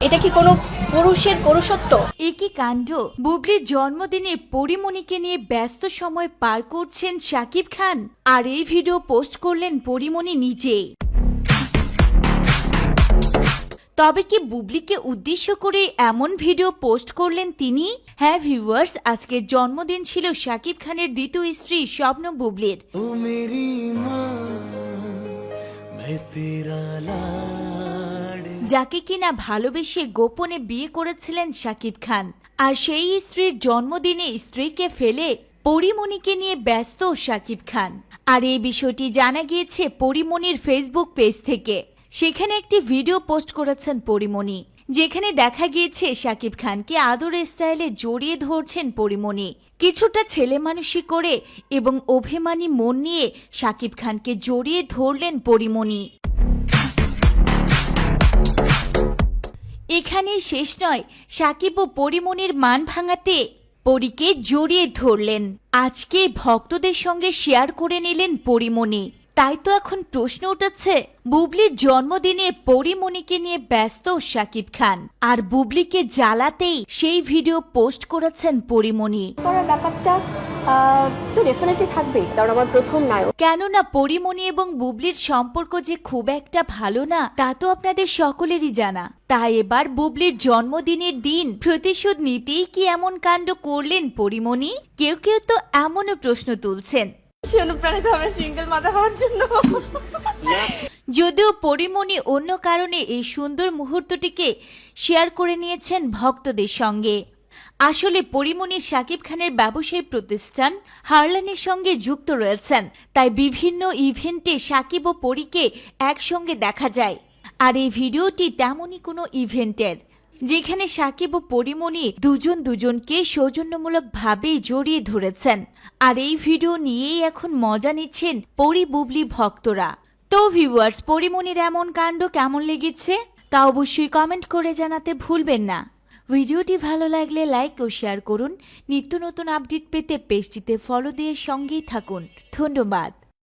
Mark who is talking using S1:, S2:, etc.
S1: এটা কি কোনো পুরুষের পুরুষত্ব?
S2: একই কাণ্ড। বুবলির জন্মদিনে পরিমণিকে নিয়ে ব্যস্ত সময় পার করছেন শাকিব খান, আর এই ভিডিও পোস্ট করলেন পরিমণি নিজেই। তবে কি বুবলিকে উদ্দেশ্য করে এমন ভিডিও পোস্ট করলেন তিনি? হ্যাঁ ভিউয়ার্স, আজকের জন্মদিন ছিল শাকিব খানের দ্বিতীয় স্ত্রী স্বপ্ন বুবলির। যাকে কিনা ভালোবেসে গোপনে বিয়ে করেছিলেন শাকিব খান, আর সেই স্ত্রীর জন্মদিনে স্ত্রীকে ফেলে পরিমণিকে নিয়ে ব্যস্ত শাকিব খান। আর এই বিষয়টি জানা গিয়েছে পরিমণির ফেসবুক পেজ থেকে। সেখানে একটি ভিডিও পোস্ট করেছেন পরিমণি, যেখানে দেখা গিয়েছে শাকিব খানকে আদর স্টাইলে জড়িয়ে ধরছেন পরিমণি, কিছুটা ছেলে মানুষি করে এবং অভিমানী মন নিয়ে শাকিব খানকে জড়িয়ে ধরলেন পরিমণি। এখানেই শেষ নয়, শাকিব ও পরিমণির মান ভাঙাতে পরীকে জড়িয়ে ধরলেন। আজকে ভক্তদের সঙ্গে শেয়ার করে নিলেন পরিমণি। তাই তো এখন প্রশ্ন উঠেছে, বুবলির জন্মদিনে পরিমণিকে নিয়ে ব্যস্ত শাকিব খান, আর বুবলিকে জ্বালাতেই সেই ভিডিও পোস্ট করেছেন পরিমণি।
S1: করার ব্যাপারটা তো ডেফিনেটলি থাকবেই, কারণ আমার প্রথম নায়ক।
S2: কেননা পরিমণি এবং বুবলির সম্পর্ক যে খুব একটা ভালো না, তা তো আপনাদের সকলেরই জানা। তাই এবার বুবলির জন্মদিনের দিন প্রতিশোধ নিতেই কি এমন কাণ্ড করলেন পরিমণি? কেউ কেউ তো এমনও প্রশ্ন তুলছেন,
S1: সে অনুপ্রাণিত হবে সিঙ্গেল মাদার হওয়ার জন্য।
S2: যদিও পরিমণি অন্য কারণে এই সুন্দর মুহূর্তটিকে শেয়ার করে নিয়েছেন ভক্তদের সঙ্গে। আসলে পরিমণি শাকিব খানের ব্যবসায়ী প্রতিষ্ঠান হারলানের সঙ্গে যুক্ত রয়েছেন, তাই বিভিন্ন ইভেন্টে শাকিব ও পরীকে একসঙ্গে দেখা যায়। আর এই ভিডিওটি তেমনই কোনো ইভেন্টের, যেখানে শাকিব ও পরিমণি দুজনকে সৌজন্যমূলকভাবে জড়িয়ে ধরেছেন। আর এই ভিডিও নিয়েই এখন মজা নিচ্ছেন পরি বুবলি ভক্তরা। তো ভিউয়ার্স, পরিমণির এমন কাণ্ড কেমন লেগেছে তা অবশ্যই কমেন্ট করে জানাতে ভুলবেন না। ভিডিওটি ভালো লাগলে লাইক ও শেয়ার করুন। নিত্য নতুন আপডেট পেতে পেজটিতে ফলো দিয়ে সঙ্গেই থাকুন। ধন্যবাদ।